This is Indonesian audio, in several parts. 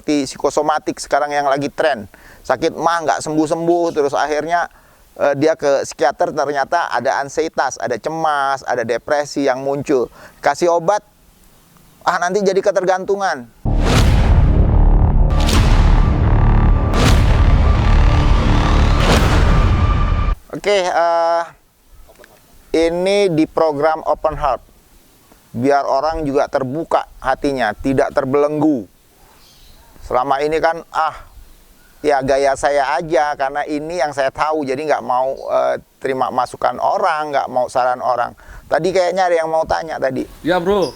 seperti psikosomatik sekarang yang lagi tren. Sakit mah nggak sembuh-sembuh, terus akhirnya dia ke psikiater, ternyata ada ansietas, ada cemas, ada depresi yang muncul. Kasih obat, nanti jadi ketergantungan. Oke, ini di program Open Heart. Biar orang juga terbuka hatinya, tidak terbelenggu. Selama ini kan, ya gaya saya aja, karena ini yang saya tahu, jadi nggak mau terima masukan orang, nggak mau saran orang. Tadi kayaknya ada yang mau tanya tadi. Ya bro,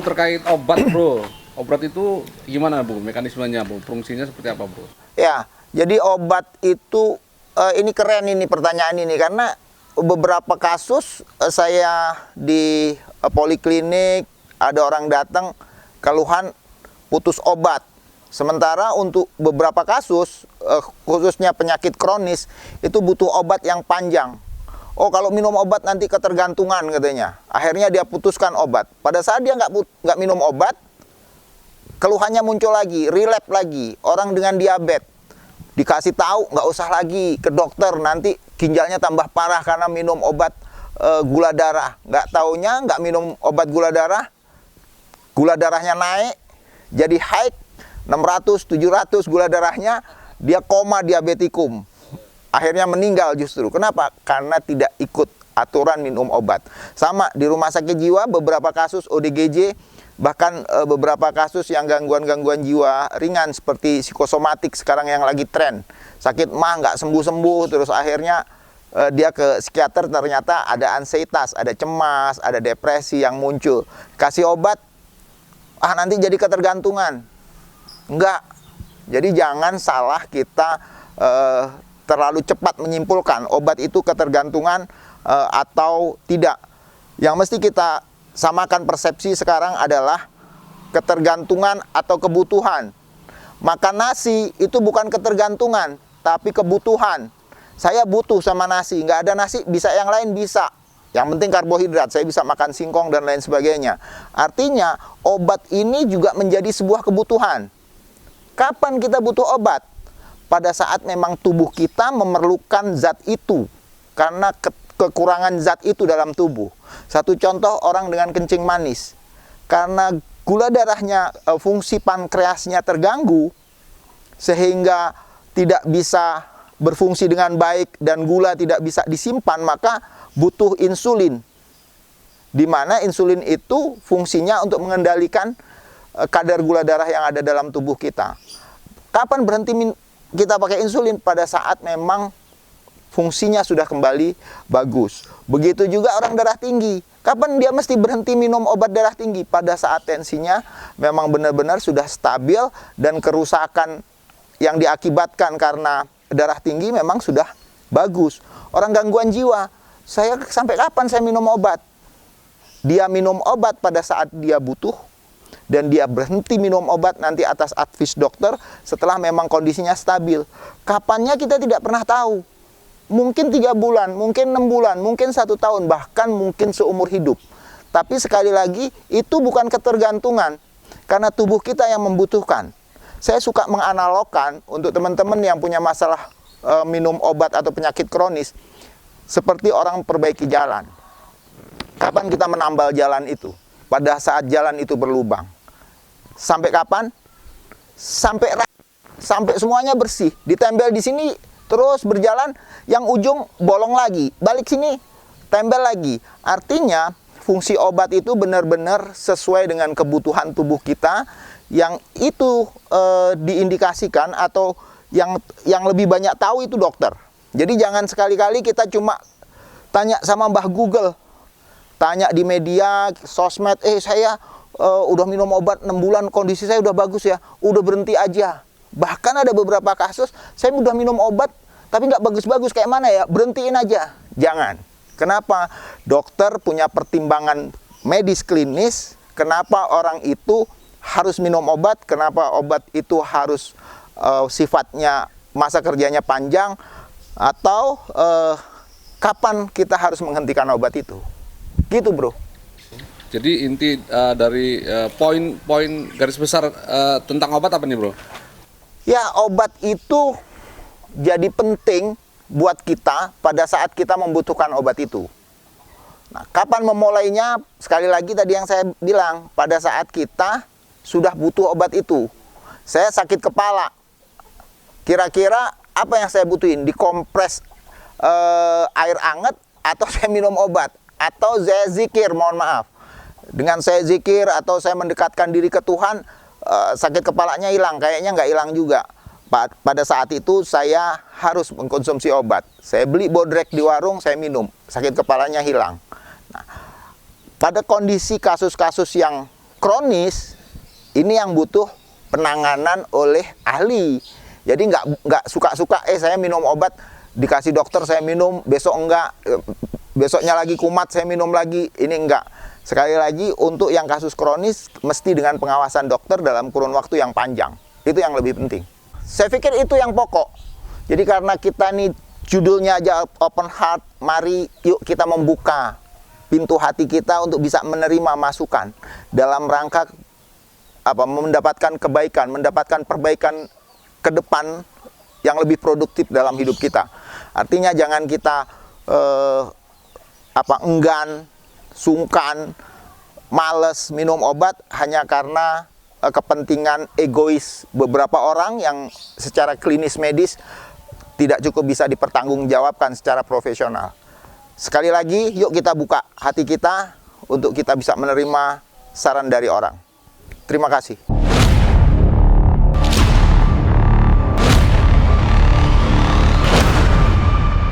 terkait obat bro. Obat itu gimana bu, mekanismenya bu, fungsinya seperti apa bro? Ya, jadi obat itu, ini keren ini pertanyaan ini, karena beberapa kasus saya di poliklinik, ada orang datang keluhan putus obat. Sementara untuk beberapa kasus, khususnya penyakit kronis, itu butuh obat yang panjang. Oh, kalau minum obat nanti ketergantungan katanya. Akhirnya dia putuskan obat. Pada saat dia nggak minum obat, keluhannya muncul lagi, relapse lagi. Orang dengan diabetes dikasih tahu nggak usah lagi ke dokter, nanti ginjalnya tambah parah karena minum obat gula darah. Nggak taunya nggak minum obat gula darahnya naik, jadi high. 600, 700 gula darahnya, dia koma diabetikum. Akhirnya meninggal justru. Kenapa? Karena tidak ikut aturan minum obat. Sama di rumah sakit jiwa, beberapa kasus ODGJ, bahkan beberapa kasus yang gangguan-gangguan jiwa ringan seperti psikosomatik sekarang yang lagi tren. Sakit mah nggak sembuh-sembuh, terus akhirnya dia ke psikiater, ternyata ada ansietas, ada cemas, ada depresi yang muncul. Kasih obat, nanti jadi ketergantungan. Enggak. Jadi jangan salah kita terlalu cepat menyimpulkan obat itu ketergantungan atau tidak. Yang mesti kita samakan persepsi sekarang adalah ketergantungan atau kebutuhan. Makan nasi itu bukan ketergantungan, tapi kebutuhan. Saya butuh sama nasi, nggak ada nasi bisa yang lain bisa. Yang penting karbohidrat, saya bisa makan singkong dan lain sebagainya. Artinya obat ini juga menjadi sebuah kebutuhan. Kapan kita butuh obat? Pada saat memang tubuh kita memerlukan zat itu, karena kekurangan zat itu dalam tubuh. Satu contoh, orang dengan kencing manis, karena gula darahnya, fungsi pankreasnya terganggu, sehingga tidak bisa berfungsi dengan baik dan gula tidak bisa disimpan, maka butuh insulin. Di mana insulin itu fungsinya untuk mengendalikan kadar gula darah yang ada dalam tubuh kita. Kapan berhenti kita pakai insulin? Pada saat memang fungsinya sudah kembali bagus. Begitu juga orang darah tinggi. Kapan dia mesti berhenti minum obat darah tinggi? Pada saat tensinya memang benar-benar sudah stabil dan kerusakan yang diakibatkan karena darah tinggi memang sudah bagus. Orang gangguan jiwa, sampai kapan saya minum obat? Dia minum obat pada saat dia butuh, dan dia berhenti minum obat nanti atas advis dokter setelah memang kondisinya stabil. Kapannya kita tidak pernah tahu. Mungkin 3 bulan, mungkin 6 bulan, mungkin 1 tahun, bahkan mungkin seumur hidup. Tapi sekali lagi, itu bukan ketergantungan, karena tubuh kita yang membutuhkan. Saya suka menganalogkan untuk teman-teman yang punya masalah minum obat atau penyakit kronis, seperti orang perbaiki jalan. Kapan kita menambal jalan itu? Pada saat jalan itu berlubang. Sampai kapan? Sampai semuanya bersih. Ditempel di sini, terus berjalan, yang ujung bolong lagi. Balik sini, tempel lagi. Artinya, fungsi obat itu benar-benar sesuai dengan kebutuhan tubuh kita, yang itu diindikasikan atau yang lebih banyak tahu itu dokter. Jadi jangan sekali-kali kita cuma tanya sama Mbah Google, tanya di media, sosmed, saya udah minum obat 6 bulan, kondisi saya udah bagus ya, udah berhenti aja. Bahkan ada beberapa kasus, saya udah minum obat, tapi nggak bagus-bagus, kayak mana ya, berhentiin aja. Jangan. Kenapa? Dokter punya pertimbangan medis klinis, kenapa orang itu harus minum obat, kenapa obat itu harus sifatnya masa kerjanya panjang, atau kapan kita harus menghentikan obat itu. Gitu bro. Jadi inti dari poin-poin garis besar tentang obat apa nih, Bro? Ya, obat itu jadi penting buat kita pada saat kita membutuhkan obat itu. Nah, kapan memulainya? Sekali lagi tadi yang saya bilang, pada saat kita sudah butuh obat itu. Saya sakit kepala. Kira-kira apa yang saya butuhin? Dikompres air hangat atau saya minum obat? Atau saya zikir, mohon maaf. Dengan saya zikir atau saya mendekatkan diri ke Tuhan, sakit kepalanya hilang. Kayaknya nggak hilang juga. Pada saat itu saya harus mengkonsumsi obat. Saya beli bodrek di warung, saya minum. Sakit kepalanya hilang. Nah, pada kondisi kasus-kasus yang kronis, ini yang butuh penanganan oleh ahli. Jadi nggak suka-suka, saya minum obat, dikasih dokter saya minum, besok enggak, besoknya lagi kumat saya minum lagi, ini enggak. Sekali lagi, untuk yang kasus kronis, mesti dengan pengawasan dokter dalam kurun waktu yang panjang. Itu yang lebih penting. Saya pikir itu yang pokok. Jadi karena kita nih judulnya aja open heart, mari yuk kita membuka pintu hati kita untuk bisa menerima masukan dalam rangka mendapatkan kebaikan, mendapatkan perbaikan ke depan yang lebih produktif dalam hidup kita. Artinya jangan kita enggan, sungkan, males minum obat hanya karena kepentingan egois beberapa orang yang secara klinis medis tidak cukup bisa dipertanggungjawabkan secara profesional. Sekali lagi, yuk kita buka hati kita untuk kita bisa menerima saran dari orang. Terima kasih.